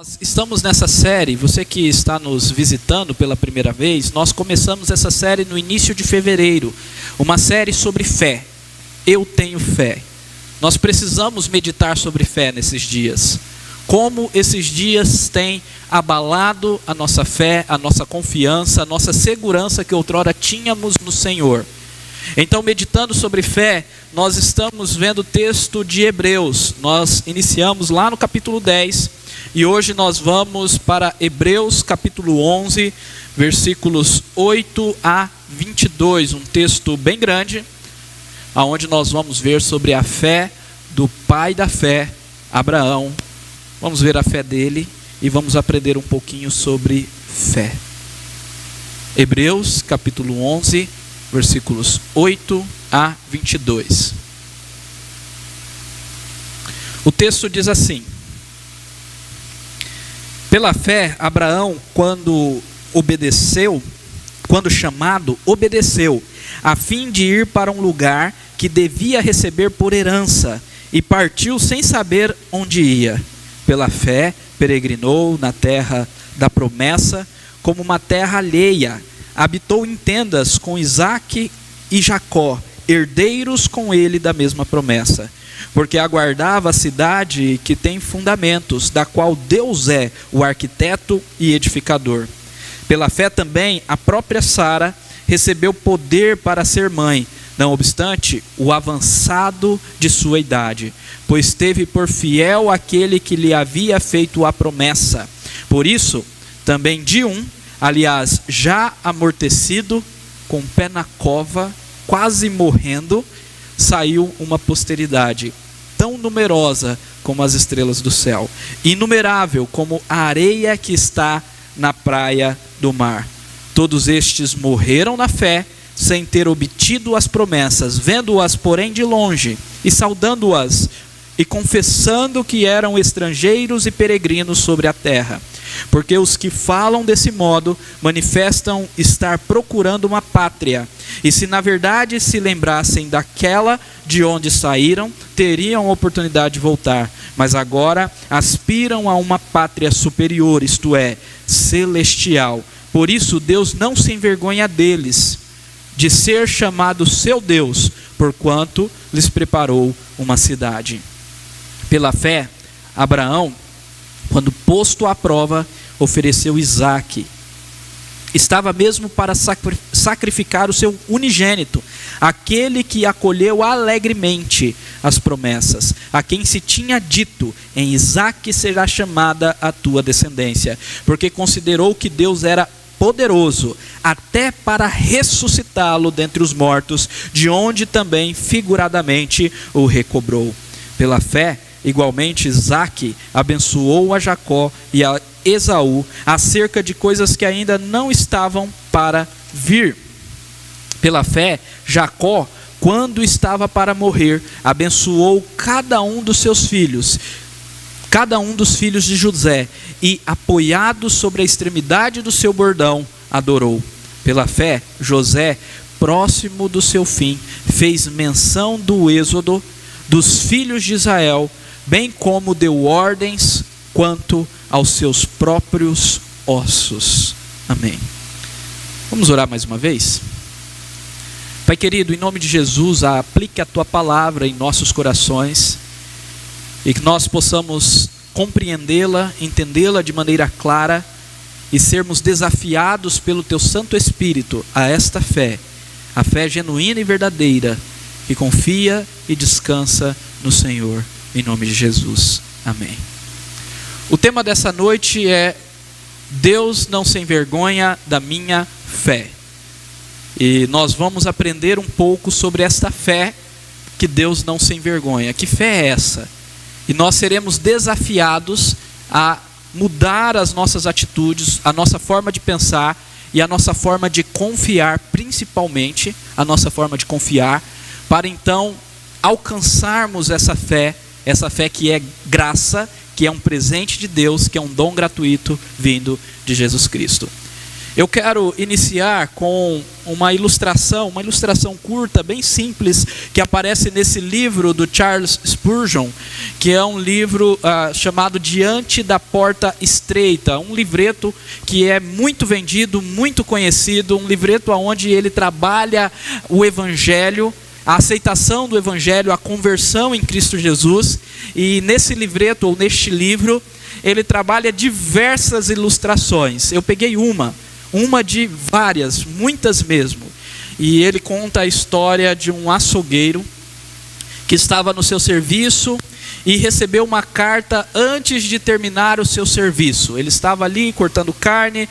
Nós estamos nessa série, você que está nos visitando pela primeira vez, nós começamos essa série no início de fevereiro, uma série sobre fé. Eu tenho fé. Nós precisamos meditar sobre fé nesses dias. Como esses dias têm abalado a nossa fé, a nossa confiança, a nossa segurança que outrora tínhamos no Senhor. Então, meditando sobre fé, nós estamos vendo o texto de Hebreus. Nós iniciamos lá no capítulo 10 e hoje nós vamos para Hebreus capítulo 11, versículos 8 a 22. Um texto bem grande, onde nós vamos ver sobre a fé do pai da fé, Abraão. Vamos ver a fé dele e vamos aprender um pouquinho sobre fé. Hebreus capítulo 11, versículos 8 a 22. O texto diz assim: pela fé, Abraão, quando chamado, obedeceu, a fim de ir para um lugar que devia receber por herança, e partiu sem saber onde ia. Pela fé, peregrinou na terra da promessa, como uma terra alheia. Habitou em tendas com Isaque e Jacó, herdeiros com ele da mesma promessa, porque aguardava a cidade que tem fundamentos, da qual Deus é o arquiteto e edificador. Pela fé também, a própria Sara recebeu poder para ser mãe, não obstante o avançado de sua idade, pois teve por fiel aquele que lhe havia feito a promessa. Por isso, também de aliás, já amortecido, com o pé na cova, quase morrendo, saiu uma posteridade, tão numerosa como as estrelas do céu, inumerável como a areia que está na praia do mar. Todos estes morreram na fé, sem ter obtido as promessas, vendo-as, porém, de longe, e saudando-as, e confessando que eram estrangeiros e peregrinos sobre a terra. Porque os que falam desse modo manifestam estar procurando uma pátria, e se na verdade se lembrassem daquela de onde saíram, teriam oportunidade de voltar, mas agora aspiram a uma pátria superior, isto é, celestial. Por isso Deus não se envergonha deles, de ser chamado seu Deus, porquanto lhes preparou uma cidade. Pela fé, Abraão, quando posto à prova, ofereceu Isaque. Estava mesmo para sacrificar o seu unigênito, aquele que acolheu alegremente as promessas, a quem se tinha dito: em Isaque será chamada a tua descendência, porque considerou que Deus era poderoso até para ressuscitá-lo dentre os mortos, de onde também figuradamente o recobrou. Pela fé, igualmente, Isaque abençoou a Jacó e a Esaú acerca de coisas que ainda não estavam para vir. Pela fé, Jacó, quando estava para morrer, abençoou cada um dos seus filhos, cada um dos filhos de José, e, apoiado sobre a extremidade do seu bordão, adorou. Pela fé, José, próximo do seu fim, fez menção do êxodo dos filhos de Israel, bem como deu ordens quanto aos seus próprios ossos. Amém. Vamos orar mais uma vez? Pai querido, em nome de Jesus, aplique a tua palavra em nossos corações e que nós possamos compreendê-la, entendê-la de maneira clara e sermos desafiados pelo teu Santo Espírito a esta fé, a fé genuína e verdadeira, que confia e descansa no Senhor, em nome de Jesus. Amém. O tema dessa noite é: Deus não se envergonha da minha fé. E nós vamos aprender um pouco sobre esta fé que Deus não se envergonha. Que fé é essa? E nós seremos desafiados a mudar as nossas atitudes, a nossa forma de pensar e a nossa forma de confiar, principalmente a nossa forma de confiar, para então alcançarmos essa fé que é graça, que é um presente de Deus, que é um dom gratuito vindo de Jesus Cristo. Eu quero iniciar com uma ilustração curta, bem simples, que aparece nesse livro do Charles Spurgeon, que é um livro chamado Diante da Porta Estreita, um livreto que é muito vendido, muito conhecido, um livreto onde ele trabalha o Evangelho, a aceitação do Evangelho, a conversão em Cristo Jesus. E nesse livreto, ou neste livro, ele trabalha diversas ilustrações. Eu peguei uma de várias, muitas mesmo. E ele conta a história de um açougueiro que estava no seu serviço e recebeu uma carta antes de terminar o seu serviço. Ele estava ali cortando carne,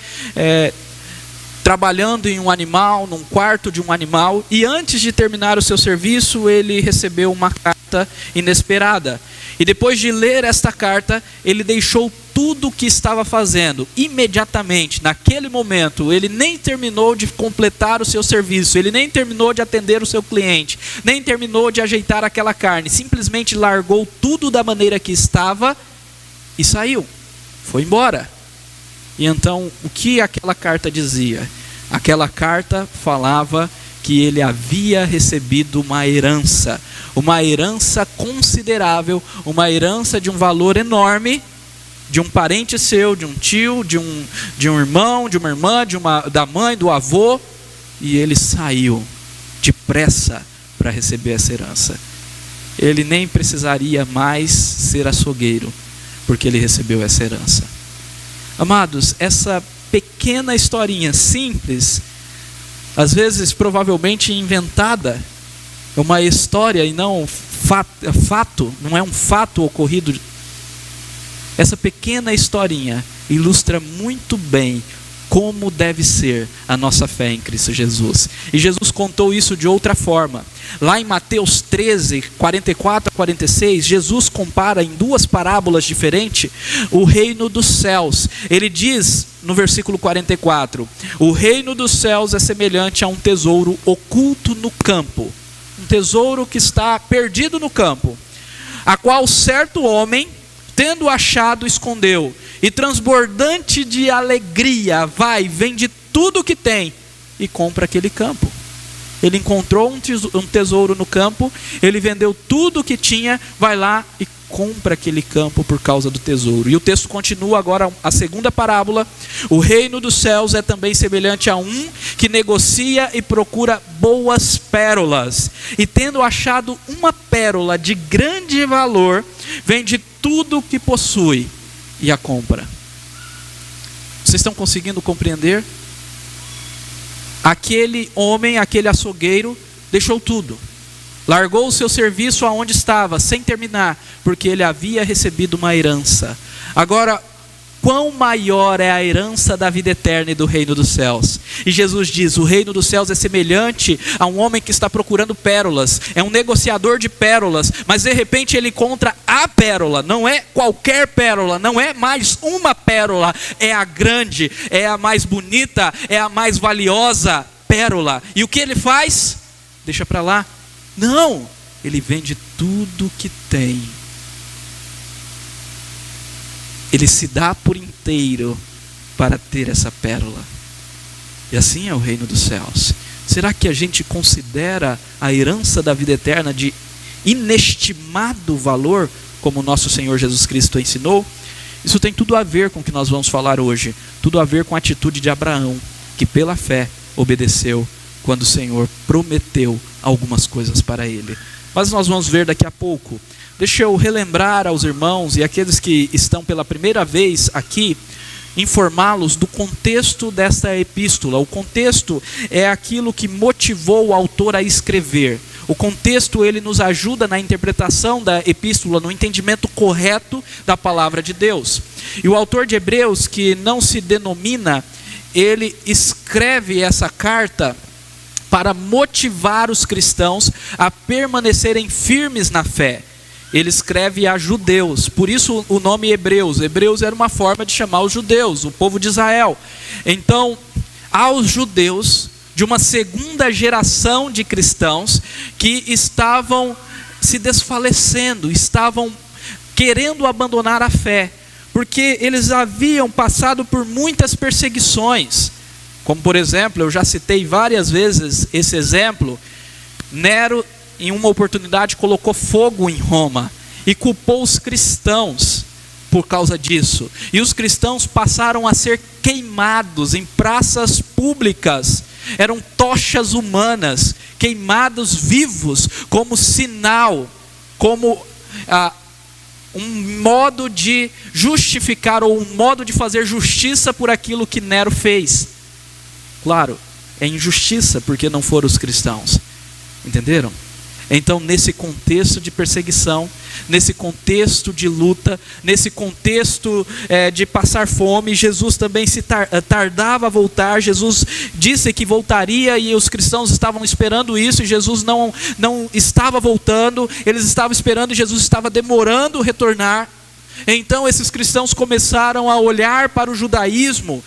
trabalhando em um animal, num quarto de um animal, e antes de terminar o seu serviço, ele recebeu uma carta inesperada. E depois de ler esta carta, ele deixou tudo o que estava fazendo. Imediatamente, naquele momento, ele nem terminou de completar o seu serviço, ele nem terminou de atender o seu cliente, nem terminou de ajeitar aquela carne. Simplesmente largou tudo da maneira que estava e saiu. Foi embora. E então, o que aquela carta dizia? Aquela carta falava que ele havia recebido uma herança considerável, uma herança de um valor enorme, de um parente seu, de um tio, de um irmão, de uma irmã, da mãe, do avô, e ele saiu depressa para receber essa herança. Ele nem precisaria mais ser açougueiro, porque ele recebeu essa herança. Amados, essa pequena historinha simples, às vezes provavelmente inventada, é uma história e não fato, não é um fato ocorrido. Essa pequena historinha ilustra muito bem como deve ser a nossa fé em Cristo Jesus. E Jesus contou isso de outra forma. Lá em Mateus 13, 44 a 46, Jesus compara em duas parábolas diferentes o reino dos céus. Ele diz no versículo 44, o reino dos céus é semelhante a um tesouro oculto no campo. Um tesouro que está perdido no campo, a qual certo homem, tendo achado, escondeu, e transbordante de alegria, vende tudo o que tem e compra aquele campo. Ele encontrou um tesouro no campo, ele vendeu tudo o que tinha, vai lá e compra aquele campo por causa do tesouro. E o texto continua agora, a segunda parábola. O reino dos céus é também semelhante a um que negocia e procura boas pérolas. E tendo achado uma pérola de grande valor, vende tudo o que possui e a compra. Vocês estão conseguindo compreender? Aquele homem, aquele açougueiro, deixou tudo. Largou o seu serviço aonde estava, sem terminar, porque ele havia recebido uma herança. Agora, quão maior é a herança da vida eterna e do reino dos céus? E Jesus diz, o reino dos céus é semelhante a um homem que está procurando pérolas, é um negociador de pérolas, mas de repente ele encontra a pérola, não é qualquer pérola, não é mais uma pérola, é a grande, é a mais bonita, é a mais valiosa pérola. E o que ele faz? Deixa para lá? Não, ele vende tudo que tem. Ele se dá por inteiro para ter essa pérola. E assim é o reino dos céus. Será que a gente considera a herança da vida eterna de inestimado valor, como o nosso Senhor Jesus Cristo ensinou? Isso tem tudo a ver com o que nós vamos falar hoje. Tudo a ver com a atitude de Abraão, que pela fé obedeceu quando o Senhor prometeu algumas coisas para ele. Mas nós vamos ver daqui a pouco. Deixa eu relembrar aos irmãos e aqueles que estão pela primeira vez aqui, informá-los do contexto desta epístola. O contexto é aquilo que motivou o autor a escrever. O contexto, ele nos ajuda na interpretação da epístola, no entendimento correto da palavra de Deus. E o autor de Hebreus, que não se denomina, ele escreve essa carta para motivar os cristãos a permanecerem firmes na fé. Ele escreve a judeus, por isso o nome Hebreus. Hebreus era uma forma de chamar os judeus, o povo de Israel. Então, aos judeus de uma segunda geração de cristãos que estavam se desfalecendo, estavam querendo abandonar a fé, porque eles haviam passado por muitas perseguições. Como por exemplo, eu já citei várias vezes esse exemplo, Nero em uma oportunidade colocou fogo em Roma e culpou os cristãos por causa disso. E os cristãos passaram a ser queimados em praças públicas. Eram tochas humanas, queimados vivos, como sinal, como um modo de justificar ou um modo de fazer justiça por aquilo que Nero fez. Claro, é injustiça porque não foram os cristãos. Entenderam? Então, nesse contexto de perseguição, nesse contexto de luta, nesse contexto de passar fome, Jesus também se tardava a voltar. Jesus disse que voltaria e os cristãos estavam esperando isso, e Jesus não estava voltando, eles estavam esperando e Jesus estava demorando retornar. Então esses cristãos começaram a olhar para o judaísmo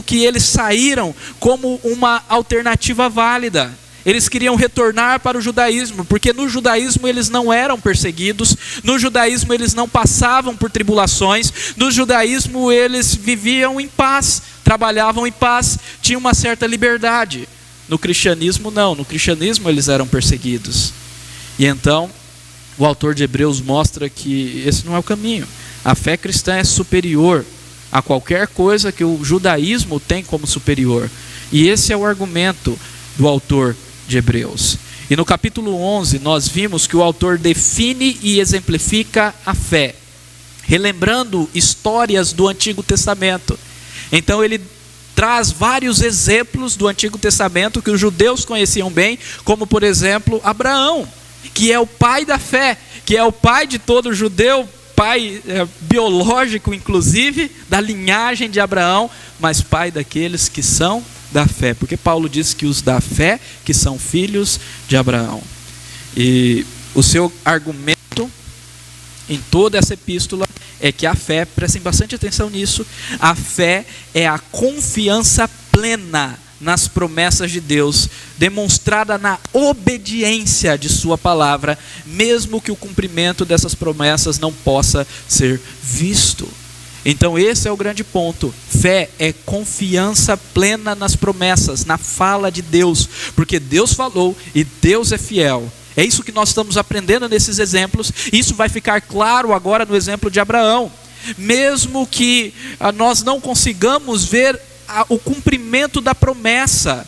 que eles saíram como uma alternativa válida. Eles queriam retornar para o judaísmo, porque no judaísmo eles não eram perseguidos, no judaísmo eles não passavam por tribulações, no judaísmo eles viviam em paz, trabalhavam em paz, tinham uma certa liberdade. No cristianismo não, no cristianismo eles eram perseguidos. E então o autor de Hebreus mostra que esse não é o caminho. A fé cristã é superior a qualquer coisa que o judaísmo tem como superior. E esse é o argumento do autor de Hebreus. E no capítulo 11 nós vimos que o autor define e exemplifica a fé, relembrando histórias do Antigo Testamento. Então ele traz vários exemplos do Antigo Testamento que os judeus conheciam bem, como por exemplo Abraão, que é o pai da fé, que é o pai de todo judeu, pai biológico inclusive, da linhagem de Abraão, mas pai daqueles que são da fé, porque Paulo diz que os da fé que são filhos de Abraão. E o seu argumento em toda essa epístola é que a fé, prestem bastante atenção nisso, a fé é a confiança plena nas promessas de Deus, demonstrada na obediência de sua palavra, mesmo que o cumprimento dessas promessas não possa ser visto. Então esse é o grande ponto. Fé é confiança plena nas promessas, na fala de Deus, porque Deus falou e Deus é fiel. É isso que nós estamos aprendendo nesses exemplos. Isso vai ficar claro agora no exemplo de Abraão. Mesmo que nós não consigamos ver o cumprimento da promessa,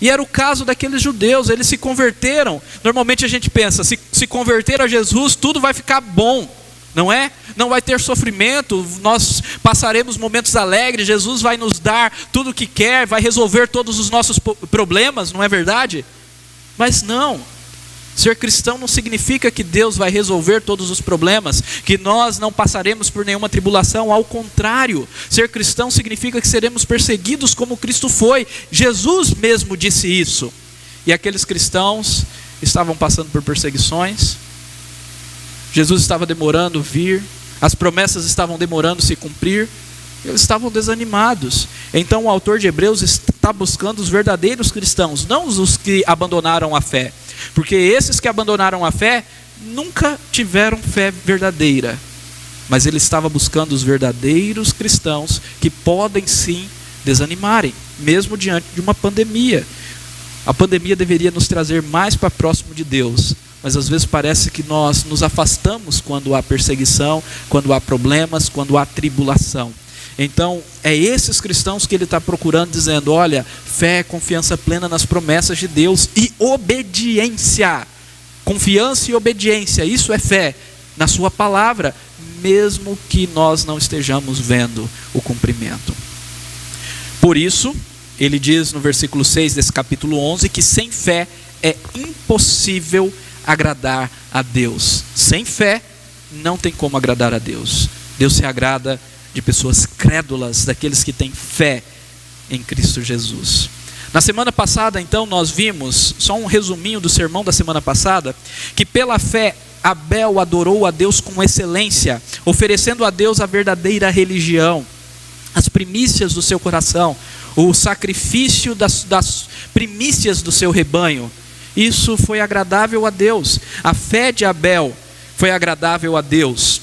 e era o caso daqueles judeus, eles se converteram. Normalmente a gente pensa, se converter a Jesus, tudo vai ficar bom, não é? Não vai ter sofrimento, nós passaremos momentos alegres, Jesus vai nos dar tudo o que quer, vai resolver todos os nossos problemas, não é verdade? Mas não, ser cristão não significa que Deus vai resolver todos os problemas, que nós não passaremos por nenhuma tribulação. Ao contrário, ser cristão significa que seremos perseguidos como Cristo foi. Jesus mesmo disse isso. E aqueles cristãos estavam passando por perseguições, Jesus estava demorando vir, as promessas estavam demorando se cumprir, eles estavam desanimados. Então o autor de Hebreus está buscando os verdadeiros cristãos, não os que abandonaram a fé, porque esses que abandonaram a fé nunca tiveram fé verdadeira, mas ele estava buscando os verdadeiros cristãos que podem sim desanimarem, mesmo diante de uma pandemia. A pandemia deveria nos trazer mais para próximo de Deus, mas às vezes parece que nós nos afastamos quando há perseguição, quando há problemas, quando há tribulação. Então é esses cristãos que ele está procurando, dizendo, olha, fé, confiança plena nas promessas de Deus e obediência. Confiança e obediência, isso é fé na sua palavra, mesmo que nós não estejamos vendo o cumprimento. Por isso, ele diz no versículo 6 desse capítulo 11, que sem fé é impossível agradar a Deus. Sem fé não tem como agradar a Deus. Deus se agrada de pessoas crédulas, daqueles que têm fé em Cristo Jesus. Na semana passada, então, nós vimos, só um resuminho do sermão da semana passada, que pela fé Abel adorou a Deus com excelência, oferecendo a Deus a verdadeira religião, as primícias do seu coração, o sacrifício das primícias do seu rebanho. Isso foi agradável a Deus. A fé de Abel foi agradável a Deus.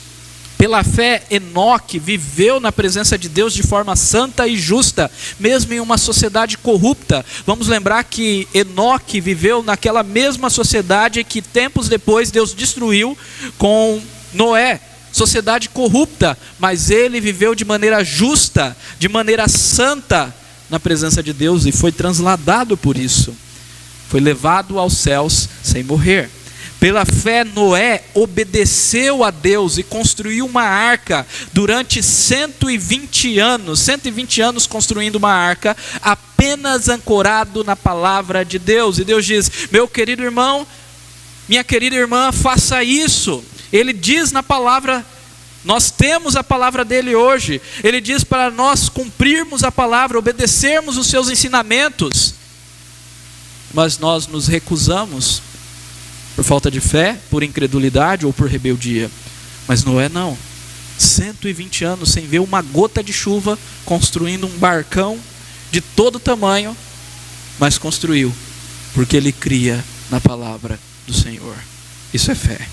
Pela fé, Enoque viveu na presença de Deus de forma santa e justa, mesmo em uma sociedade corrupta. Vamos lembrar que Enoque viveu naquela mesma sociedade que tempos depois Deus destruiu com Noé. Sociedade corrupta, mas ele viveu de maneira justa, de maneira santa na presença de Deus e foi transladado por isso. Foi levado aos céus sem morrer. Pela fé, Noé obedeceu a Deus e construiu uma arca durante 120 anos construindo uma arca, apenas ancorado na palavra de Deus. E Deus diz: meu querido irmão, minha querida irmã, faça isso. Ele diz na palavra, nós temos a palavra dele hoje. Ele diz para nós cumprirmos a palavra, obedecermos os seus ensinamentos. Mas nós nos recusamos por falta de fé, por incredulidade ou por rebeldia. Mas Noé não. 120 anos sem ver uma gota de chuva, construindo um barcão de todo tamanho, mas construiu, porque ele cria na palavra do Senhor. Isso é fé.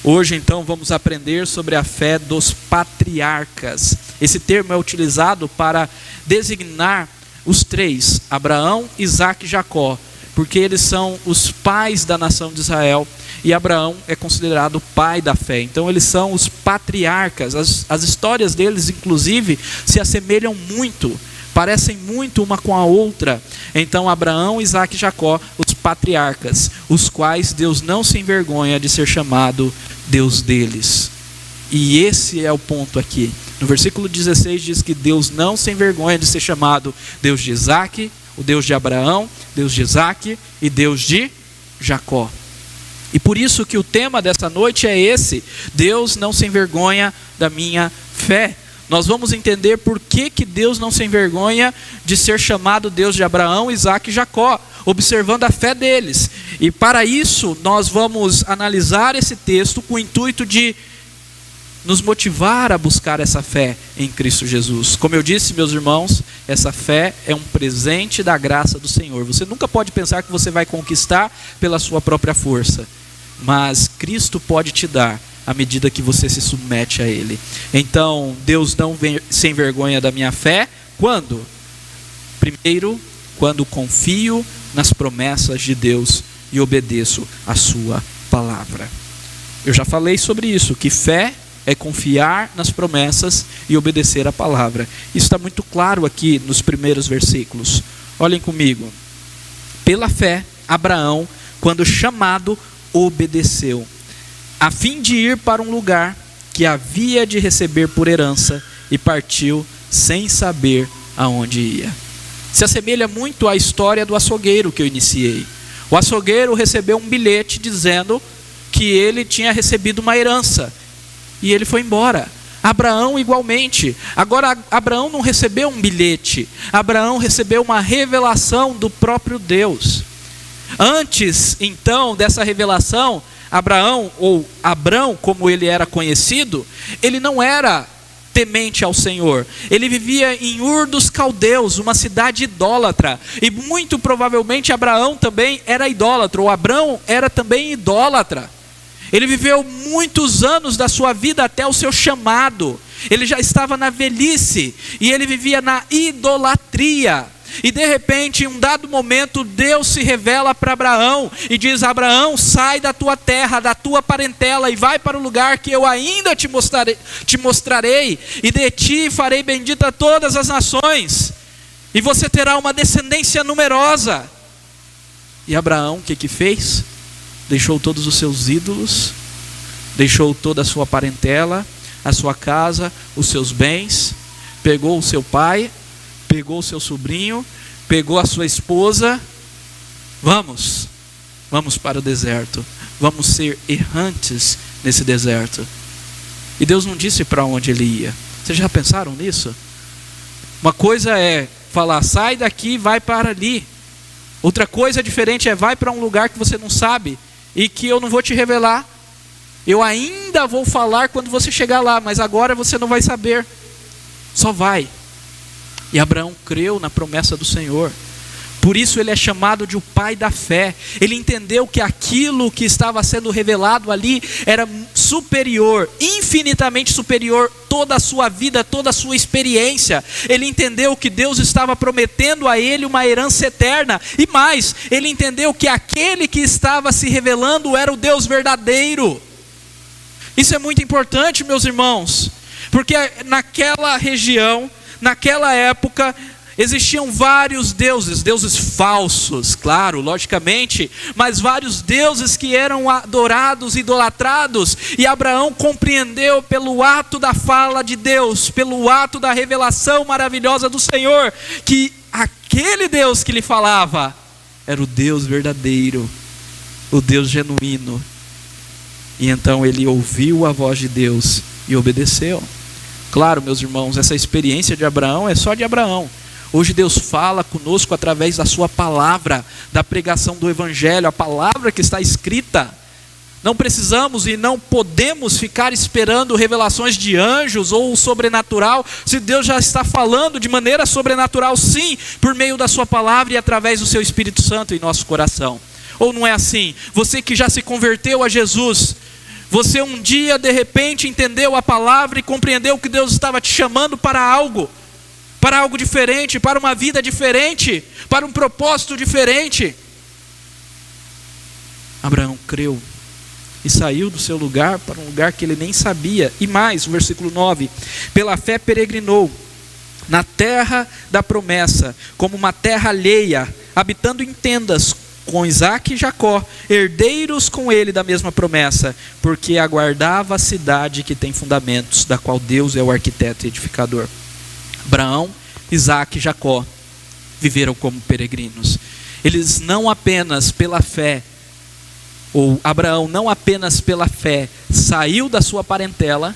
Hoje então vamos aprender sobre a fé dos patriarcas. Esse termo é utilizado para designar os três, Abraão, Isaque e Jacó, porque eles são os pais da nação de Israel, e Abraão é considerado o pai da fé. Então eles são os patriarcas. As histórias deles, inclusive, se assemelham muito, parecem muito uma com a outra. Então Abraão, Isaque e Jacó, os patriarcas, os quais Deus não se envergonha de ser chamado Deus deles. E esse é o ponto aqui. No versículo 16 diz que Deus não se envergonha de ser chamado Deus de Isaque, o Deus de Abraão, Deus de Isaque e Deus de Jacó. E por isso que o tema dessa noite é esse: Deus não se envergonha da minha fé. Nós vamos entender por que Deus não se envergonha de ser chamado Deus de Abraão, Isaque e Jacó, observando a fé deles. E para isso nós vamos analisar esse texto com o intuito de nos motivar a buscar essa fé em Cristo Jesus. Como eu disse, meus irmãos, essa fé é um presente da graça do Senhor. Você nunca pode pensar que você vai conquistar pela sua própria força, mas Cristo pode te dar à medida que você se submete a Ele. Então, Deus não se envergonha da minha fé. Quando? Primeiro, quando confio nas promessas de Deus e obedeço a sua palavra. Eu já falei sobre isso, que fé é confiar nas promessas e obedecer a palavra. Isso está muito claro aqui nos primeiros versículos. Olhem comigo. Pela fé, Abraão, quando chamado, obedeceu, a fim de ir para um lugar que havia de receber por herança, e partiu sem saber aonde ia. Se assemelha muito à história do açougueiro que eu iniciei. O açougueiro recebeu um bilhete dizendo que ele tinha recebido uma herança, e ele foi embora. Abraão igualmente. Agora Abraão não recebeu um bilhete, Abraão recebeu uma revelação do próprio Deus. Antes então dessa revelação, Abraão, ou Abrão como ele era conhecido, ele não era temente ao Senhor. Ele vivia em Ur dos Caldeus, uma cidade idólatra, e muito provavelmente Abraão também era idólatra, ou Abrão era também idólatra. Ele viveu muitos anos da sua vida até o seu chamado. Ele já estava na velhice e ele vivia na idolatria. E de repente, em um dado momento, Deus se revela para Abraão e diz: Abraão, sai da tua terra, da tua parentela, e vai para o lugar que eu ainda te mostrarei, e de ti farei bendita todas as nações, e você terá uma descendência numerosa. E Abraão, o que fez? Deixou todos os seus ídolos, deixou toda a sua parentela, a sua casa, os seus bens, pegou o seu pai, pegou o seu sobrinho, pegou a sua esposa. Vamos para o deserto, vamos ser errantes nesse deserto. E Deus não disse para onde ele ia. Vocês já pensaram nisso? Uma coisa é falar: sai daqui e vai para ali. Outra coisa diferente é: vai para um lugar que você não sabe e que eu não vou te revelar. Eu ainda vou falar quando você chegar lá, mas agora você não vai saber. Só vai. E Abraão creu na promessa do Senhor. Por isso ele é chamado de o pai da fé. Ele entendeu que aquilo que estava sendo revelado ali era superior, infinitamente superior, toda a sua vida, toda a sua experiência. Ele entendeu que Deus estava prometendo a ele uma herança eterna. E mais, ele entendeu que aquele que estava se revelando era o Deus verdadeiro. Isso é muito importante, meus irmãos, porque naquela região, naquela época, existiam vários deuses, deuses falsos, claro, logicamente, mas vários deuses que eram adorados, idolatrados, e Abraão compreendeu pelo ato da fala de Deus, pelo ato da revelação maravilhosa do Senhor, que aquele Deus que lhe falava era o Deus verdadeiro, o Deus genuíno. E então ele ouviu a voz de Deus e obedeceu. Claro, meus irmãos, essa experiência de Abraão é só de Abraão. Hoje Deus fala conosco através da sua palavra, da pregação do evangelho, a palavra que está escrita. Não precisamos e não podemos ficar esperando revelações de anjos ou o sobrenatural, se Deus já está falando de maneira sobrenatural, sim, por meio da sua palavra e através do seu Espírito Santo em nosso coração. Ou não é assim? Você que já se converteu a Jesus, você um dia de repente entendeu a palavra e compreendeu que Deus estava te chamando para algo diferente, para uma vida diferente, para um propósito diferente. Abraão creu e saiu do seu lugar para um lugar que ele nem sabia. E mais, o versículo 9: pela fé peregrinou na terra da promessa, como uma terra alheia, habitando em tendas com Isaque e Jacó, herdeiros com ele da mesma promessa, porque aguardava a cidade que tem fundamentos, da qual Deus é o arquiteto e edificador. Abraão, Isaque e Jacó viveram como peregrinos. Eles não apenas pela fé, ou Abraão não apenas pela fé saiu da sua parentela,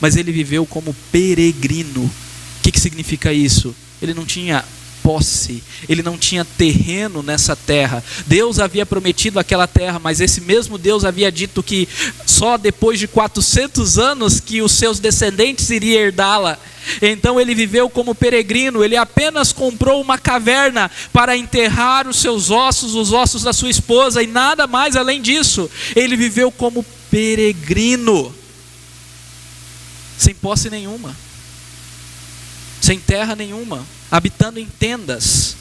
mas ele viveu como peregrino. O que significa isso? Ele não tinha posse, ele não tinha terreno nessa terra. Deus havia prometido aquela terra, mas esse mesmo Deus havia dito que só depois de 400 anos que os seus descendentes iriam herdá-la. Então ele viveu como peregrino. Ele apenas comprou uma caverna para enterrar os seus ossos, os ossos da sua esposa, e nada mais além disso. Ele viveu como peregrino, sem posse nenhuma, sem terra nenhuma, habitando em tendas.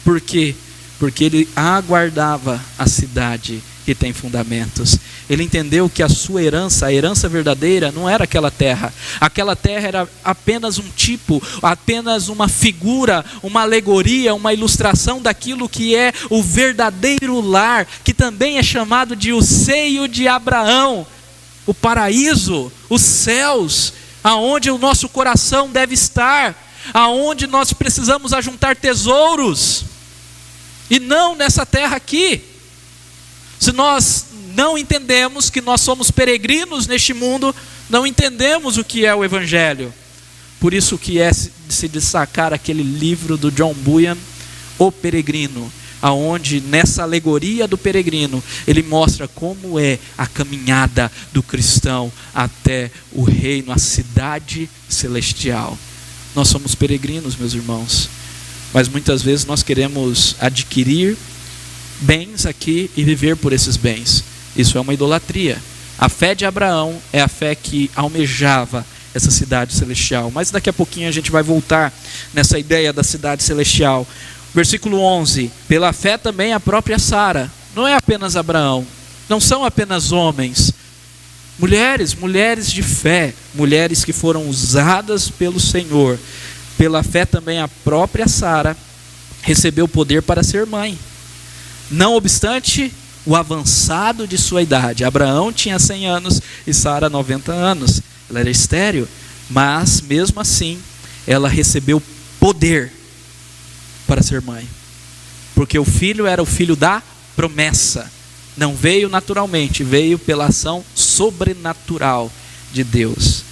Por quê? Porque ele aguardava a cidade que tem fundamentos. Ele entendeu que a sua herança, a herança verdadeira, não era aquela terra. Aquela terra era apenas um tipo, apenas uma figura, uma alegoria, uma ilustração daquilo que é o verdadeiro lar, que também é chamado de o seio de Abraão, o paraíso, os céus, aonde o nosso coração deve estar, aonde nós precisamos ajuntar tesouros, e não nessa terra aqui. Se nós não entendemos que nós somos peregrinos neste mundo, não entendemos o que é o Evangelho. Por isso que é se destacar aquele livro do John Bunyan, O Peregrino, aonde nessa alegoria do peregrino, ele mostra como é a caminhada do cristão até o reino, a cidade celestial. Nós somos peregrinos, meus irmãos, mas muitas vezes nós queremos adquirir bens aqui e viver por esses bens. Isso é uma idolatria. A fé de Abraão é a fé que almejava essa cidade celestial. Mas daqui a pouquinho a gente vai voltar nessa ideia da cidade celestial. Versículo 11: pela fé também a própria Sara. Não é apenas Abraão, não são apenas homens, mulheres de fé, mulheres que foram usadas pelo Senhor. Pela fé também a própria Sara recebeu o poder para ser mãe, não obstante o avançado de sua idade. Abraão tinha 100 anos e Sara 90 anos. Ela era estéril, mas mesmo assim ela recebeu poder para ser mãe, porque o filho era o filho da promessa. Não veio naturalmente, veio pela ação sobrenatural de Deus,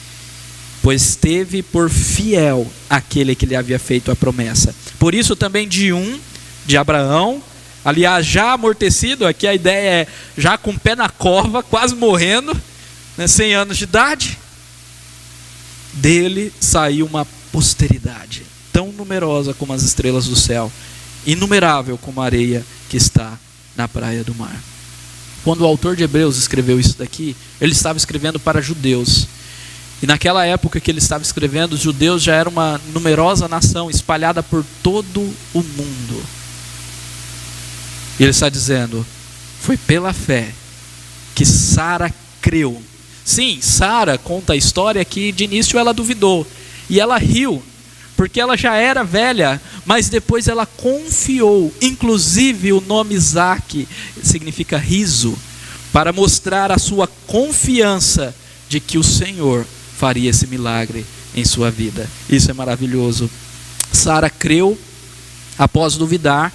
pois teve por fiel aquele que lhe havia feito a promessa. Por isso também de Abraão, aliás, já amortecido, aqui a ideia é já com o pé na cova, quase morrendo, 100 anos de idade, dele saiu uma posteridade tão numerosa como as estrelas do céu inumerável como a areia que está na praia do mar. Quando o autor de Hebreus escreveu isso daqui, ele estava escrevendo para judeus. E naquela época que ele estava escrevendo, os judeus já eram uma numerosa nação espalhada por todo o mundo. E ele está dizendo, foi pela fé que Sara creu. Sim, Sara conta a história que de início ela duvidou. E ela riu, porque ela já era velha, mas depois ela confiou. Inclusive o nome Isaac significa riso, para mostrar a sua confiança de que o Senhor faria esse milagre em sua vida. Isso é maravilhoso. Sara creu após duvidar,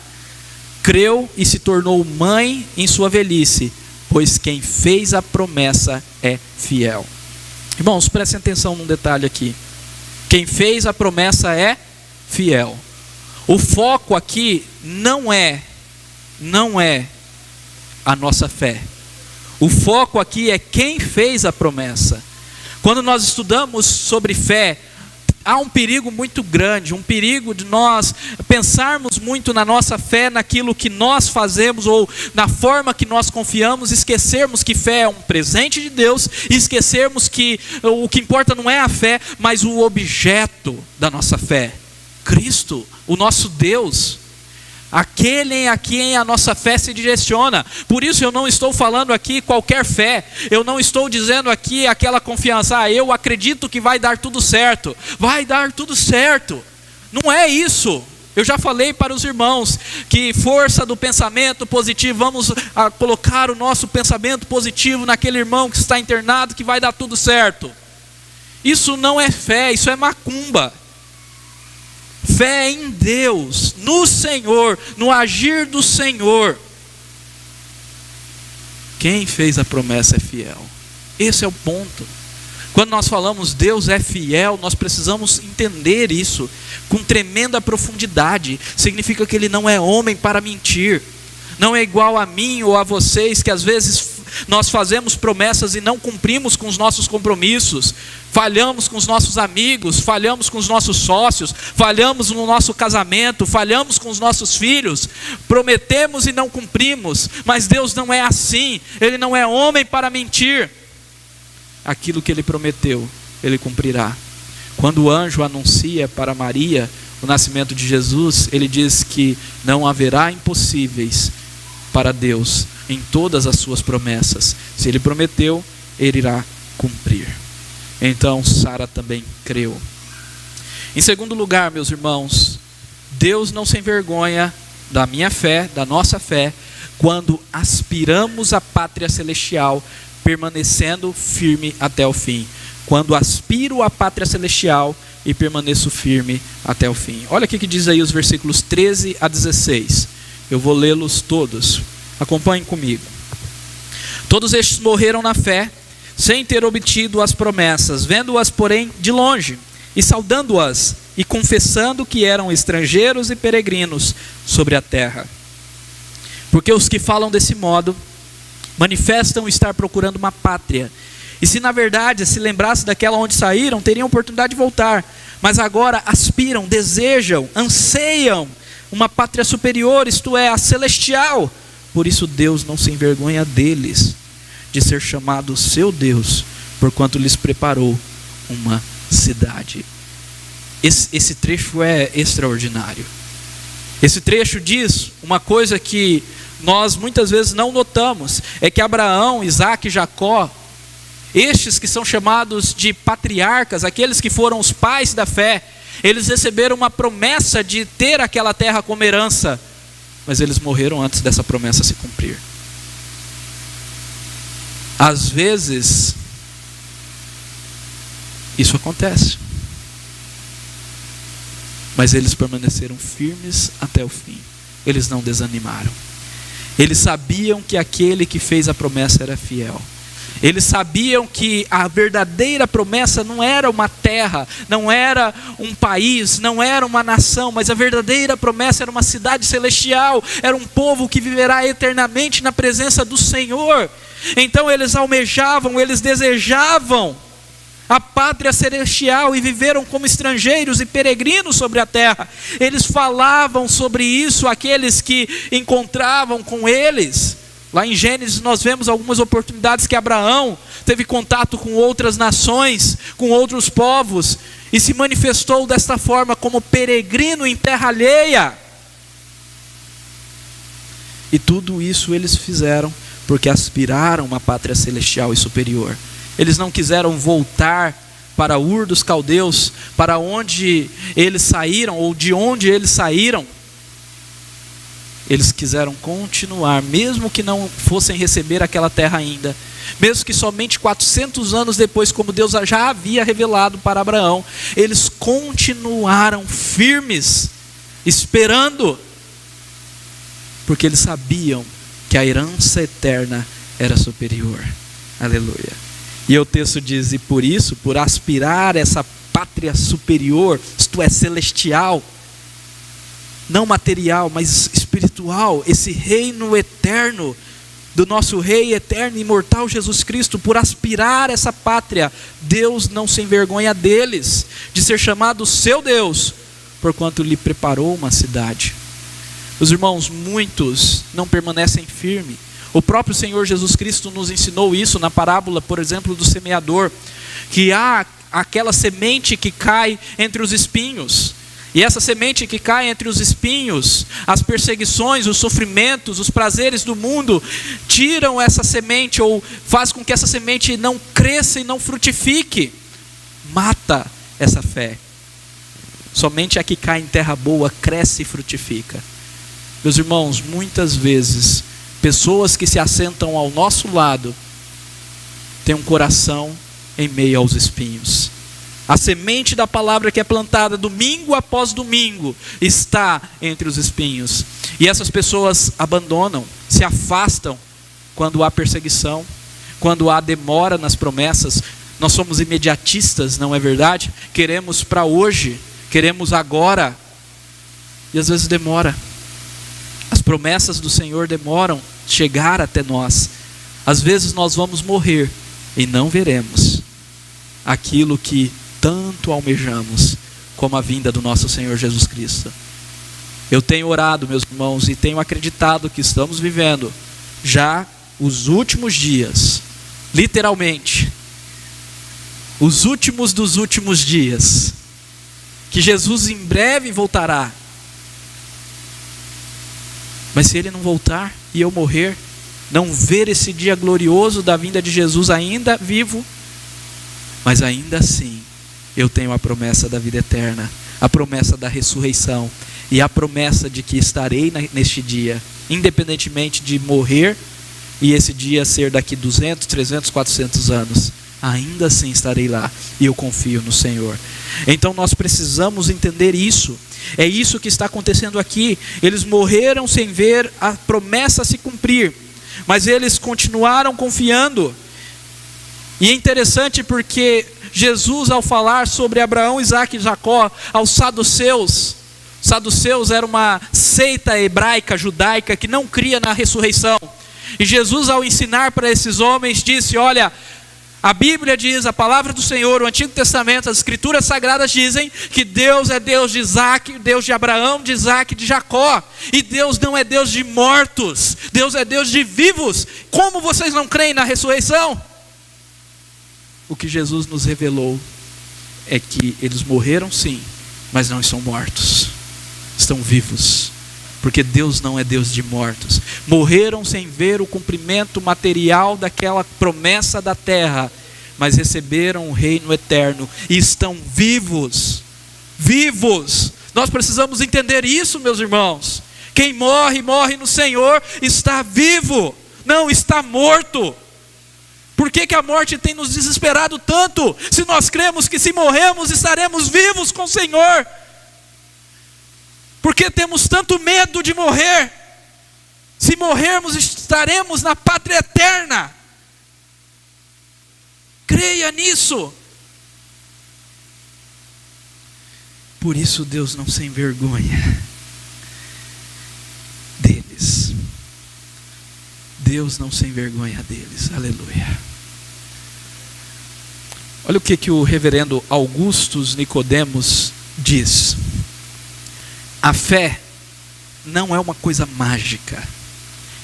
creu e se tornou mãe em sua velhice, pois quem fez a promessa é fiel. Irmãos, prestem atenção num detalhe aqui. Quem fez a promessa é fiel. O foco aqui não é a nossa fé. O foco aqui é quem fez a promessa. Quando nós estudamos sobre fé, há um perigo muito grande, um perigo de nós pensarmos muito na nossa fé, naquilo que nós fazemos ou na forma que nós confiamos, esquecermos que fé é um presente de Deus, e esquecermos que o que importa não é a fé, mas o objeto da nossa fé, Cristo, o nosso Deus, aquele a quem a nossa fé se direciona. Por isso eu não estou falando aqui qualquer fé, eu não estou dizendo aqui aquela confiança, eu acredito que vai dar tudo certo, vai dar tudo certo. Não é isso. Eu já falei para os irmãos que força do pensamento positivo, vamos colocar o nosso pensamento positivo naquele irmão que está internado, que vai dar tudo certo. Isso não é fé, isso é macumba. Fé em Deus, no Senhor, no agir do Senhor. Quem fez a promessa é fiel. Esse é o ponto. Quando nós falamos Deus é fiel, nós precisamos entender isso com tremenda profundidade. Significa que Ele não é homem para mentir. Não é igual a mim ou a vocês, que às vezes nós fazemos promessas e não cumprimos com os nossos compromissos. Falhamos com os nossos amigos, falhamos com os nossos sócios, falhamos no nosso casamento, falhamos com os nossos filhos, prometemos e não cumprimos. Mas Deus não é assim, Ele não é homem para mentir. Aquilo que Ele prometeu, Ele cumprirá. Quando o anjo anuncia para Maria o nascimento de Jesus, ele diz que não haverá impossíveis para Deus em todas as suas promessas. Se Ele prometeu, Ele irá cumprir. Então Sara também creu. Em segundo lugar, meus irmãos, Deus não se envergonha da minha fé, da nossa fé, quando aspiramos à pátria celestial, permanecendo firme até o fim. Quando aspiro à pátria celestial e permaneço firme até o fim. Olha o que diz aí os versículos 13 a 16. Eu vou lê-los todos. Acompanhem comigo. Todos estes morreram na fé, sem ter obtido as promessas, vendo-as, porém, de longe, e saudando-as, e confessando que eram estrangeiros e peregrinos sobre a terra. Porque os que falam desse modo, manifestam estar procurando uma pátria, e se na verdade se lembrassem daquela onde saíram, teriam oportunidade de voltar, mas agora aspiram, desejam, anseiam uma pátria superior, isto é, a celestial. Por isso Deus não se envergonha deles, de ser chamado seu Deus, porquanto lhes preparou uma cidade. Esse trecho é extraordinário. Esse trecho diz uma coisa que nós muitas vezes não notamos, é que Abraão, Isaac e Jacó, estes que são chamados de patriarcas, aqueles que foram os pais da fé, eles receberam uma promessa de ter aquela terra como herança, mas eles morreram antes dessa promessa se cumprir. Às vezes, isso acontece, mas eles permaneceram firmes até o fim, eles não desanimaram. Eles sabiam que aquele que fez a promessa era fiel. Eles sabiam que a verdadeira promessa não era uma terra, não era um país, não era uma nação, mas a verdadeira promessa era uma cidade celestial, era um povo que viverá eternamente na presença do Senhor. Então eles almejavam, eles desejavam a pátria celestial e viveram como estrangeiros e peregrinos sobre a terra. Eles falavam sobre isso àqueles que encontravam com eles. Lá em Gênesis nós vemos algumas oportunidades que Abraão teve contato com outras nações, com outros povos, e se manifestou desta forma como peregrino em terra alheia. E tudo isso eles fizeram porque aspiraram a uma pátria celestial e superior. Eles não quiseram voltar para Ur dos Caldeus, para onde eles saíram, ou de onde eles saíram. Eles quiseram continuar, mesmo que não fossem receber aquela terra ainda. Mesmo que somente 400 anos depois, como Deus já havia revelado para Abraão, eles continuaram firmes, esperando, porque eles sabiam que a herança eterna era superior. Aleluia. E o texto diz: e por isso, por aspirar essa pátria superior, isto é, celestial, não material, mas espiritual, esse reino eterno, do nosso Rei eterno e imortal Jesus Cristo, por aspirar essa pátria, Deus não se envergonha deles, de ser chamado seu Deus, porquanto lhe preparou uma cidade. Os irmãos, muitos não permanecem firmes. O próprio Senhor Jesus Cristo nos ensinou isso na parábola, por exemplo, do semeador, que há aquela semente que cai entre os espinhos. E essa semente que cai entre os espinhos, as perseguições, os sofrimentos, os prazeres do mundo, tiram essa semente, ou faz com que essa semente não cresça e não frutifique. Mata essa fé. Somente a que cai em terra boa cresce e frutifica. Meus irmãos, muitas vezes, pessoas que se assentam ao nosso lado têm um coração em meio aos espinhos. A semente da palavra que é plantada domingo após domingo está entre os espinhos. E essas pessoas abandonam, se afastam quando há perseguição, quando há demora nas promessas. Nós somos imediatistas, não é verdade? Queremos para hoje, queremos agora, e às vezes demora. As promessas do Senhor demoram a chegar até nós. Às vezes nós vamos morrer e não veremos aquilo que tanto almejamos, como a vinda do nosso Senhor Jesus Cristo. Eu tenho orado, meus irmãos, e tenho acreditado que estamos vivendo já os últimos dias, literalmente, os últimos dos últimos dias, que Jesus em breve voltará. Mas se Ele não voltar e eu morrer, não ver esse dia glorioso da vinda de Jesus ainda vivo, mas ainda assim, eu tenho a promessa da vida eterna, a promessa da ressurreição e a promessa de que estarei neste dia, independentemente de morrer e esse dia ser daqui 200, 300, 400 anos, ainda assim estarei lá e eu confio no Senhor. Então nós precisamos entender isso. É isso que está acontecendo aqui. Eles morreram sem ver a promessa se cumprir, mas eles continuaram confiando. E é interessante porque Jesus, ao falar sobre Abraão, Isaac e Jacó aos saduceus era uma seita hebraica, judaica, que não cria na ressurreição. E Jesus, ao ensinar para esses homens, disse: olha, a Bíblia diz, a palavra do Senhor, o Antigo Testamento, as Escrituras Sagradas dizem que Deus é Deus de Isaac, Deus de Abraão, de Isaac e de Jacó. E Deus não é Deus de mortos, Deus é Deus de vivos. Como vocês não creem na ressurreição? O que Jesus nos revelou é que eles morreram sim, mas não estão mortos, estão vivos, porque Deus não é Deus de mortos. Morreram sem ver o cumprimento material daquela promessa da terra, mas receberam o reino eterno e estão vivos. Vivos. Nós precisamos entender isso, meus irmãos. Quem morre, morre no Senhor, está vivo, não está morto. Por que a morte tem nos desesperado tanto, se nós cremos que se morremos estaremos vivos com o Senhor? Por que temos tanto medo de morrer? Se morrermos estaremos na pátria eterna. Creia nisso. Por isso Deus não se envergonha deles. Deus não se envergonha deles. Aleluia. Olha o que o reverendo Augustus Nicodemos diz. A fé não é uma coisa mágica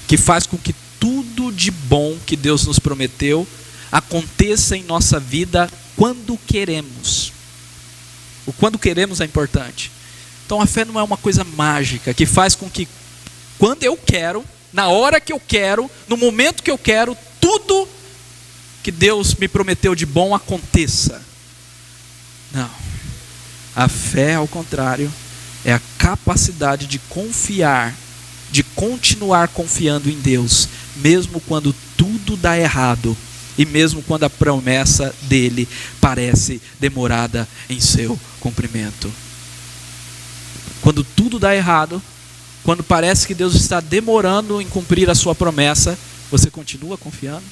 que faz com que tudo de bom que Deus nos prometeu aconteça em nossa vida quando queremos. O quando queremos é importante. Então a fé não é uma coisa mágica que faz com que quando eu quero, na hora que eu quero, no momento que eu quero, tudo que Deus me prometeu de bom aconteça. Não. A fé, ao contrário, é a capacidade de confiar, de continuar confiando em Deus, mesmo quando tudo dá errado e mesmo quando a promessa dele parece demorada em seu cumprimento. Quando tudo dá errado, quando parece que Deus está demorando em cumprir a sua promessa, você continua confiando?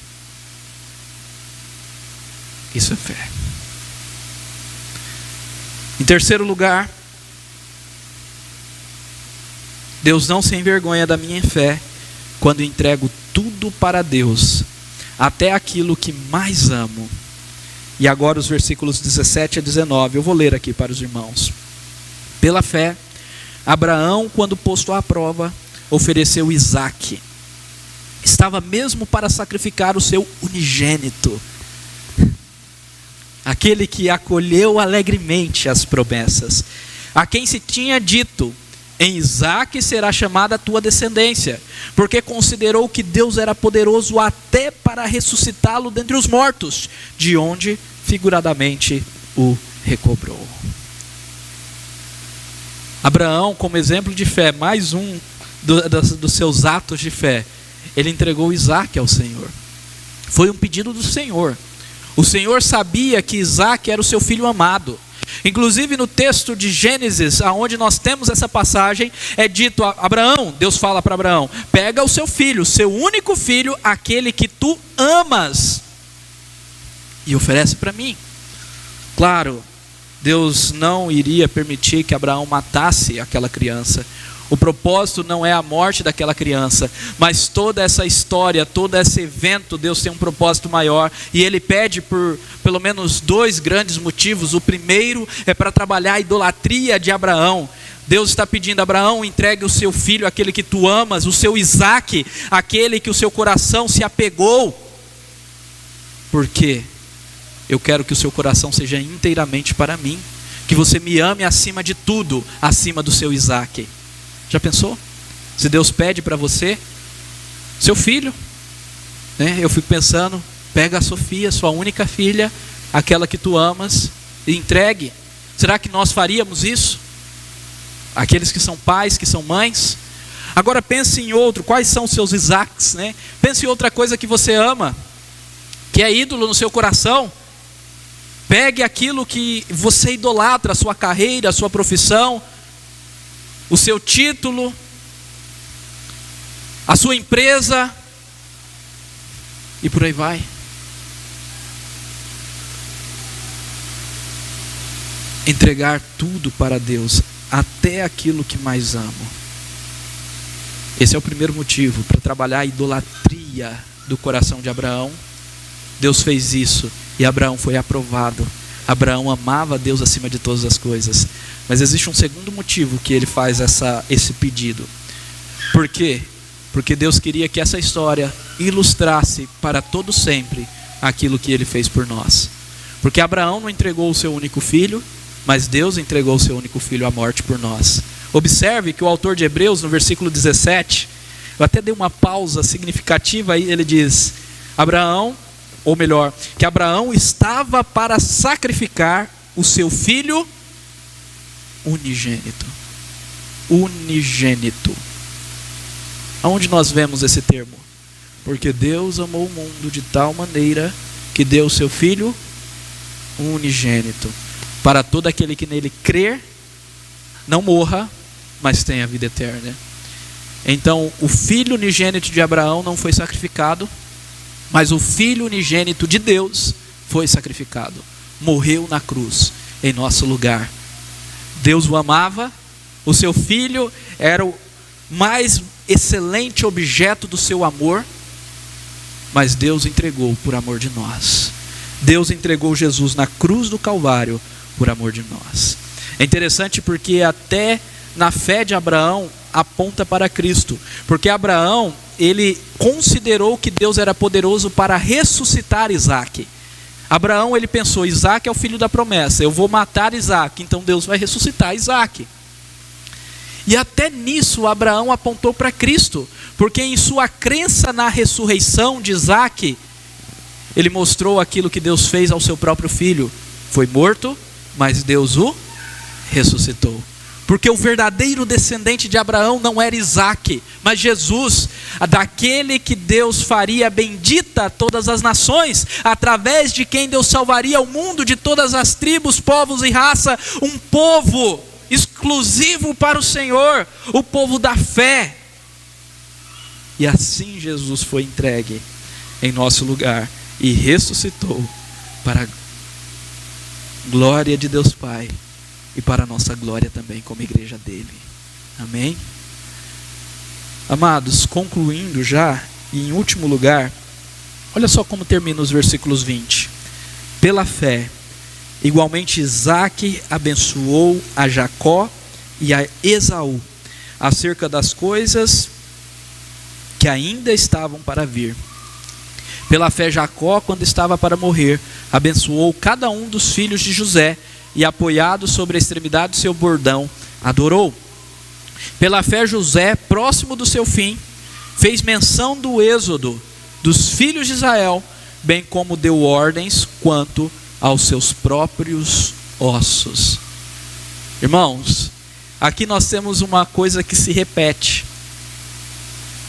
Isso é fé. Em terceiro lugar, Deus não se envergonha da minha fé quando entrego tudo para Deus, até aquilo que mais amo. E agora os versículos 17 a 19, eu vou ler aqui para os irmãos. Pela fé, Abraão, quando posto à prova, ofereceu Isaque. Estava mesmo para sacrificar o seu unigênito, aquele que acolheu alegremente as promessas, a quem se tinha dito: em Isaque será chamada a tua descendência, porque considerou que Deus era poderoso até para ressuscitá-lo dentre os mortos, de onde figuradamente o recobrou. Abraão, como exemplo de fé, mais um dos seus atos de fé, ele entregou Isaque ao Senhor. Foi um pedido do Senhor. O Senhor sabia que Isaque era o seu filho amado. Inclusive no texto de Gênesis, aonde nós temos essa passagem, é dito a Abraão, Deus fala para Abraão: pega o seu filho, seu único filho, aquele que tu amas, e oferece para mim. Claro, Deus não iria permitir que Abraão matasse aquela criança. O propósito não é a morte daquela criança, mas toda essa história, todo esse evento, Deus tem um propósito maior, e Ele pede por pelo menos dois grandes motivos. O primeiro é para trabalhar a idolatria de Abraão. Deus está pedindo: Abraão, entregue o seu filho, aquele que tu amas, o seu Isaque, aquele que o seu coração se apegou. Por quê? Eu quero que o seu coração seja inteiramente para mim, que você me ame acima de tudo, acima do seu Isaque. Já pensou? Se Deus pede para você, seu filho, né? Eu fico pensando, pega a Sofia, sua única filha, aquela que tu amas, e entregue. Será que nós faríamos isso? Aqueles que são pais, que são mães. Agora pense em outro, quais são os seus Isaques, né? Pense em outra coisa que você ama, que é ídolo no seu coração. Pegue aquilo que você idolatra, a sua carreira, a sua profissão, o seu título, a sua empresa, e por aí vai. Entregar tudo para Deus, até aquilo que mais amo. Esse é o primeiro motivo, para trabalhar a idolatria do coração de Abraão. Deus fez isso e Abraão foi aprovado. Abraão amava a Deus acima de todas as coisas. Mas existe um segundo motivo que ele faz esse pedido. Por quê? Porque Deus queria que essa história ilustrasse para todo sempre aquilo que ele fez por nós. Porque Abraão não entregou o seu único filho, mas Deus entregou o seu único filho à morte por nós. Observe que o autor de Hebreus, no versículo 17, eu até dei uma pausa significativa aí, ele diz: Abraão, ou melhor, que Abraão estava para sacrificar o seu filho unigênito. Unigênito. Aonde nós vemos esse termo? Porque Deus amou o mundo de tal maneira que deu o seu filho unigênito, para todo aquele que nele crer, não morra, mas tenha vida eterna. Então, o filho unigênito de Abraão não foi sacrificado, mas o filho unigênito de Deus foi sacrificado. Morreu na cruz, em nosso lugar. Deus o amava, o seu filho era o mais excelente objeto do seu amor, mas Deus entregou por amor de nós. Deus entregou Jesus na cruz do Calvário por amor de nós. É interessante porque até na fé de Abraão aponta para Cristo, porque Abraão, ele considerou que Deus era poderoso para ressuscitar Isaque. Abraão, ele pensou, Isaque é o filho da promessa, eu vou matar Isaque, então Deus vai ressuscitar Isaque. E até nisso Abraão apontou para Cristo, porque em sua crença na ressurreição de Isaque, ele mostrou aquilo que Deus fez ao seu próprio filho. Foi morto, mas Deus o ressuscitou. Porque o verdadeiro descendente de Abraão não era Isaque, mas Jesus, daquele que Deus faria bendita a todas as nações, através de quem Deus salvaria o mundo de todas as tribos, povos e raça, um povo exclusivo para o Senhor, o povo da fé. E assim Jesus foi entregue em nosso lugar e ressuscitou para a glória de Deus Pai e para a nossa glória também como igreja dele. Amém? Amados, concluindo já, e em último lugar, olha só como termina os versículos 20. Pela fé, igualmente Isaque abençoou a Jacó e a Esaú, acerca das coisas que ainda estavam para vir. Pela fé Jacó, quando estava para morrer, abençoou cada um dos filhos de José, e apoiado sobre a extremidade do seu bordão, adorou. Pela fé José, próximo do seu fim, fez menção do êxodo dos filhos de Israel, bem como deu ordens quanto aos seus próprios ossos. Irmãos, aqui nós temos uma coisa que se repete.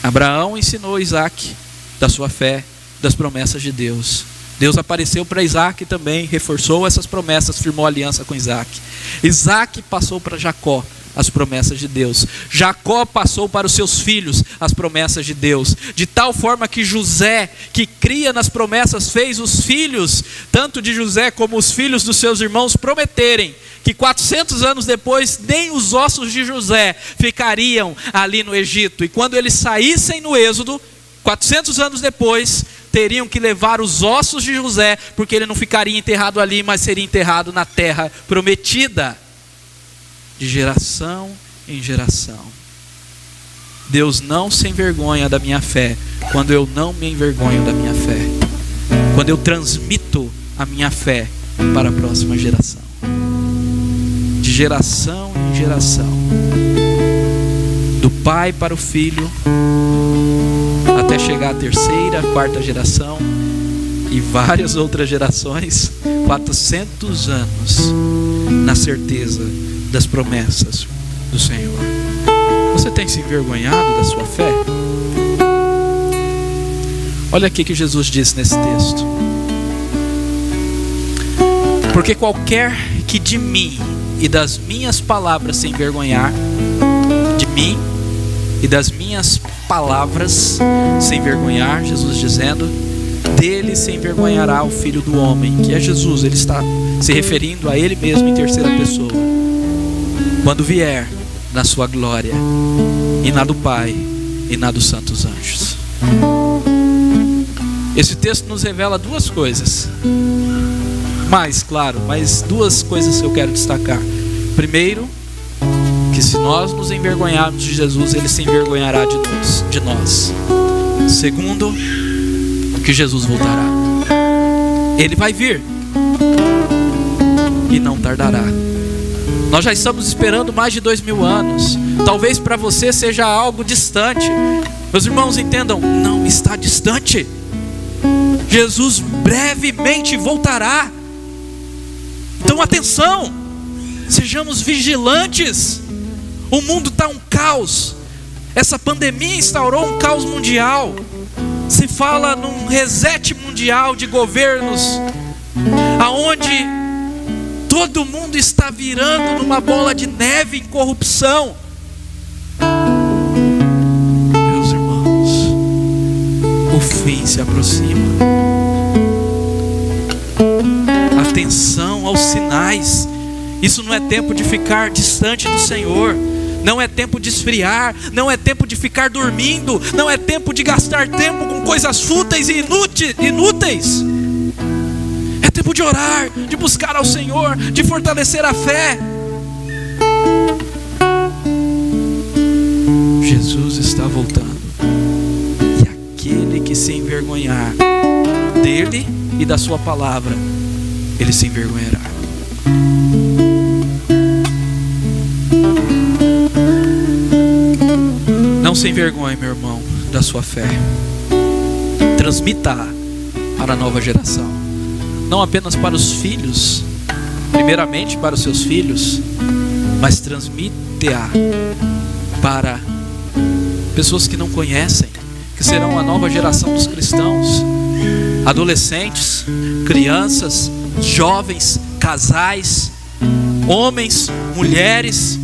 Abraão ensinou Isaque da sua fé, das promessas de Deus. Deus apareceu para Isaque também, reforçou essas promessas, firmou aliança com Isaque. Isaque passou para Jacó as promessas de Deus. Jacó passou para os seus filhos as promessas de Deus. De tal forma que José, que cria nas promessas, fez os filhos, tanto de José como os filhos dos seus irmãos, prometerem que 400 anos depois, nem os ossos de José ficariam ali no Egito. E quando eles saíssem no Êxodo, 400 anos depois, teriam que levar os ossos de José, porque ele não ficaria enterrado ali, mas seria enterrado na terra prometida, de geração em geração. Deus não se envergonha da minha fé, quando eu não me envergonho da minha fé, quando eu transmito a minha fé para a próxima geração, de geração em geração, do pai para o filho, até chegar à terceira, quarta geração e várias outras gerações, 400 anos na certeza das promessas do Senhor. Você tem se envergonhado da sua fé? Olha aqui que Jesus disse nesse texto: porque qualquer que de mim e das minhas palavras se envergonhar, de mim e das minhas palavras se envergonhar, Jesus dizendo, dele se envergonhará o Filho do Homem, que é Jesus. Ele está se referindo a ele mesmo em terceira pessoa, quando vier na sua glória, e na do Pai e na dos santos anjos. Esse texto nos revela duas coisas, mas duas coisas que eu quero destacar. Primeiro, que se nós nos envergonharmos de Jesus, ele se envergonhará de nós. Segundo, que Jesus voltará. Ele vai vir e não tardará. Nós já estamos esperando mais de 2000 anos. Talvez para você seja algo distante. Meus irmãos, entendam, não está distante. Jesus brevemente voltará. Então atenção, sejamos vigilantes. O mundo está um caos. Essa pandemia instaurou um caos mundial. Se fala num reset mundial de governos, aonde todo mundo está virando numa bola de neve em corrupção. Meus irmãos, o fim se aproxima. Atenção aos sinais. Isso não é tempo de ficar distante do Senhor. Não é tempo de esfriar, não é tempo de ficar dormindo, não é tempo de gastar tempo com coisas fúteis e inúteis. tempo de orar, de buscar ao Senhor, de fortalecer a fé. Jesus está voltando. E aquele que se envergonhar dele e da sua palavra, ele se envergonhará. Não se envergonhe, meu irmão, da sua fé. Transmita-a para a nova geração. Não apenas para os filhos, primeiramente para os seus filhos, mas transmite-a para pessoas que não conhecem, que serão a nova geração dos cristãos. Adolescentes, crianças, jovens, casais, homens, mulheres,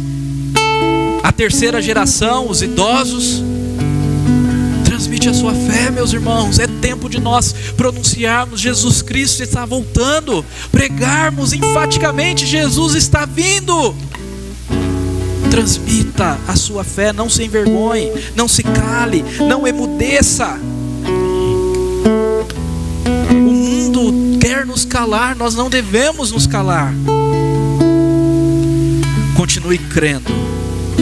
a terceira geração, os idosos. Transmite a sua fé, meus irmãos. É tempo de nós pronunciarmos: Jesus Cristo está voltando. Pregarmos enfaticamente: Jesus está vindo. Transmita a sua fé, não se envergonhe, não se cale, não emudeça. O mundo quer nos calar, nós não devemos nos calar. Continue crendo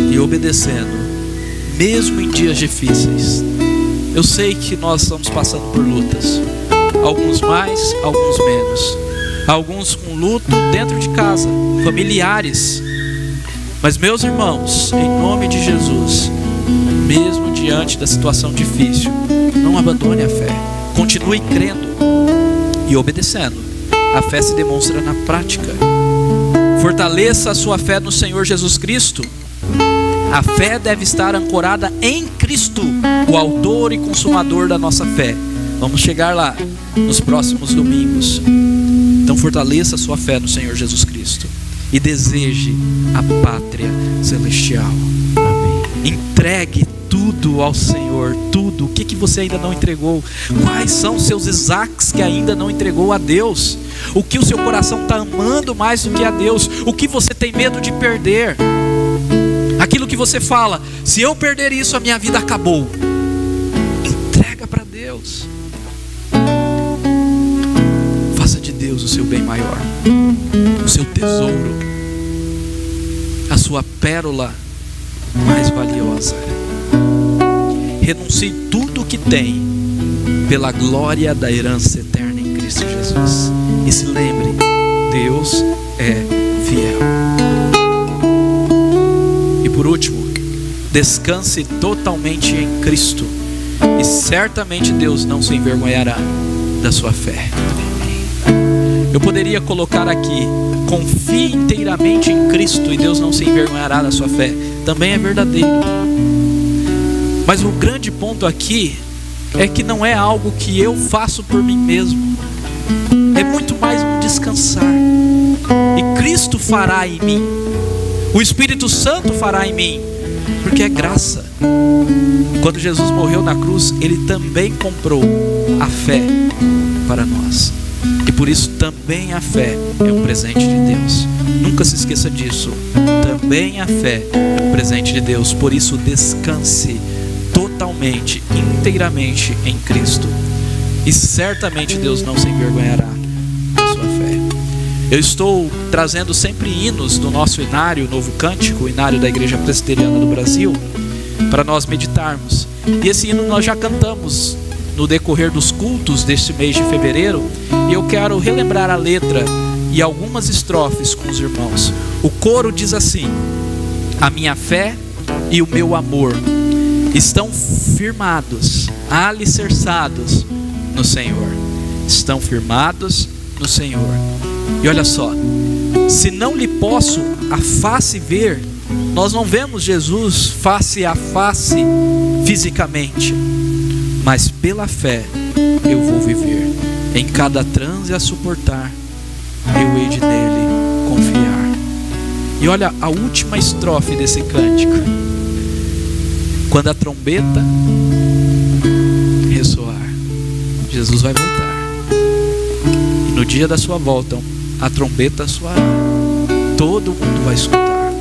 e obedecendo, mesmo em dias difíceis. Eu sei que nós estamos passando por lutas, alguns mais, alguns menos, alguns com luto dentro de casa, familiares. Mas, meus irmãos, em nome de Jesus, mesmo diante da situação difícil, não abandone a fé. Continue crendo e obedecendo. A fé se demonstra na prática. Fortaleça a sua fé no Senhor Jesus Cristo. A fé deve estar ancorada em Cristo, o autor e consumador da nossa fé. Vamos chegar lá nos próximos domingos. Então fortaleça a sua fé no Senhor Jesus Cristo e deseje a pátria celestial. Amém. Entregue tudo ao Senhor, tudo. O que você ainda não entregou? Quais são seus Isaques que ainda não entregou a Deus? O que o seu coração está amando mais do que a Deus? O que você tem medo de perder? Aquilo que você fala: se eu perder isso, a minha vida acabou. Entrega para Deus. Faça de Deus o seu bem maior, o seu tesouro, a sua pérola mais valiosa. Renuncie tudo o que tem pela glória da herança eterna em Cristo Jesus. E se lembre: Deus é fiel. E por último, descanse totalmente em Cristo, e certamente Deus não se envergonhará da sua fé. Eu poderia colocar aqui: confie inteiramente em Cristo e Deus não se envergonhará da sua fé. Também é verdadeiro. Mas o grande ponto aqui é que não é algo que eu faço por mim mesmo. É muito mais um descansar. E Cristo fará em mim. O Espírito Santo fará em mim. Porque é graça. Quando Jesus morreu na cruz, Ele também comprou a fé para nós. E por isso também a fé é um presente de Deus. Nunca se esqueça disso. Também a fé é um presente de Deus. Por isso descanse totalmente, inteiramente em Cristo. E certamente Deus não se envergonhará da sua fé. Eu estou trazendo sempre hinos do nosso inário Novo Cântico, o inário da Igreja Presbiteriana do Brasil, para nós meditarmos. E esse hino nós já cantamos no decorrer dos cultos deste mês de fevereiro. E eu quero relembrar a letra e algumas estrofes com os irmãos. O coro diz assim: a minha fé e o meu amor estão firmados, alicerçados no Senhor. Estão firmados no Senhor. E olha só: se não lhe posso a face ver, nós não vemos Jesus face a face fisicamente, mas pela fé eu vou viver. Em cada transe a suportar, eu hei de nele confiar. E olha a última estrofe desse cântico: quando a trombeta ressoar, Jesus vai voltar. E no dia da sua volta, a trombeta soará. Todo mundo vai escutar.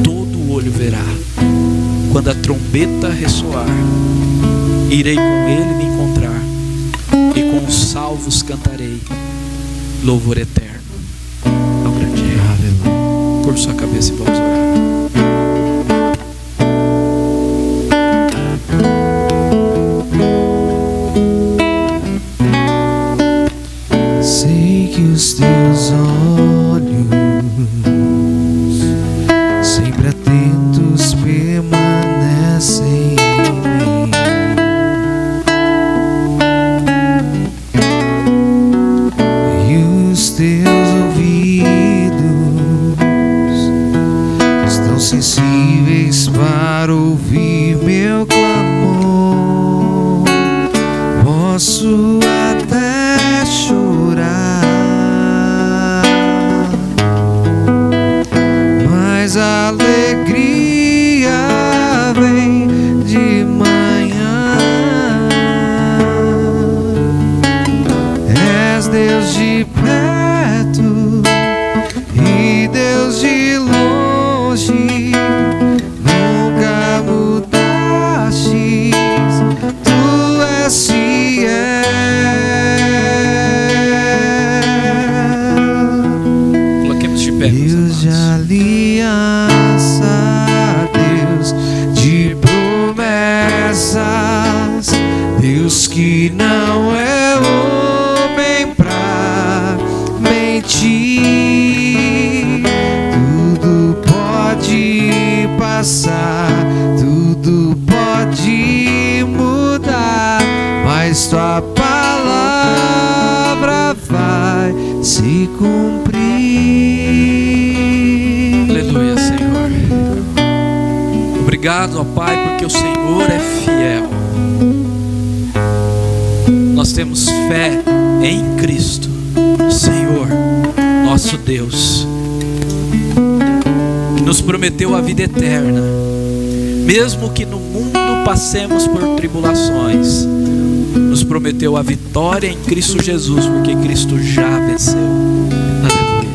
Todo olho verá. Quando a trombeta ressoar, irei com ele me encontrar, e com os salvos cantarei: louvor eterno ao grande Rei. Aleluia. Curva sua cabeça e vamos orar. Sei que os teus olhos, sempre atentos, permanecem em mim. E os teus ouvidos estão sensíveis para ouvir meu clamor. Posso até chorar, mas a alegria vem de manhã. És Deus de perto e Deus de longe, nunca mudaste, tu és fiel. Coloquemos de pé, meus Deus de amados. aliança, Deus de promessas, Deus que não é homem pra mentir. Tudo pode passar, tudo pode mudar, mas tua palavra vai se cumprir. Aleluia, Senhor. Obrigado, ó Pai, porque o Senhor é fiel. Nós temos fé em Cristo, Senhor, nosso Deus, que nos prometeu a vida eterna. Mesmo que no mundo passemos por tribulações, nos prometeu a vitória em Cristo Jesus, porque Cristo já venceu. Aleluia.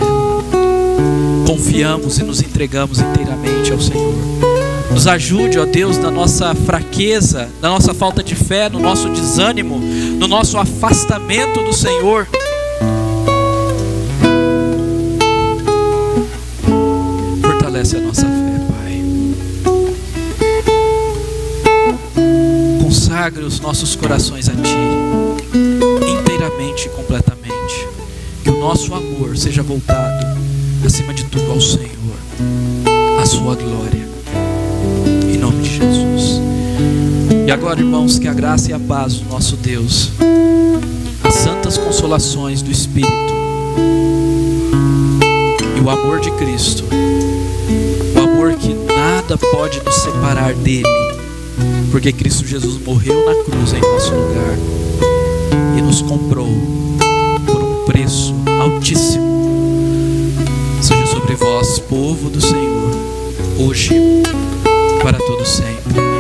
Confiamos e nos entregamos inteiramente ao Senhor. Nos ajude, ó Deus, na nossa fraqueza, na nossa falta de fé, no nosso desânimo, no nosso afastamento do Senhor. Fortalece a nossa fé, Pai. Consagre os nossos corações a Ti, inteiramente e completamente. Que o nosso amor seja voltado, acima de tudo, ao Senhor, à Sua glória. Em nome de Jesus. E agora, irmãos, que a graça e a paz do nosso Deus, as santas consolações do Espírito e o amor de Cristo, o amor que nada pode nos separar dele, porque Cristo Jesus morreu na cruz em nosso lugar e nos comprou por um preço altíssimo, seja sobre vós, povo do Senhor, hoje, para todo sempre.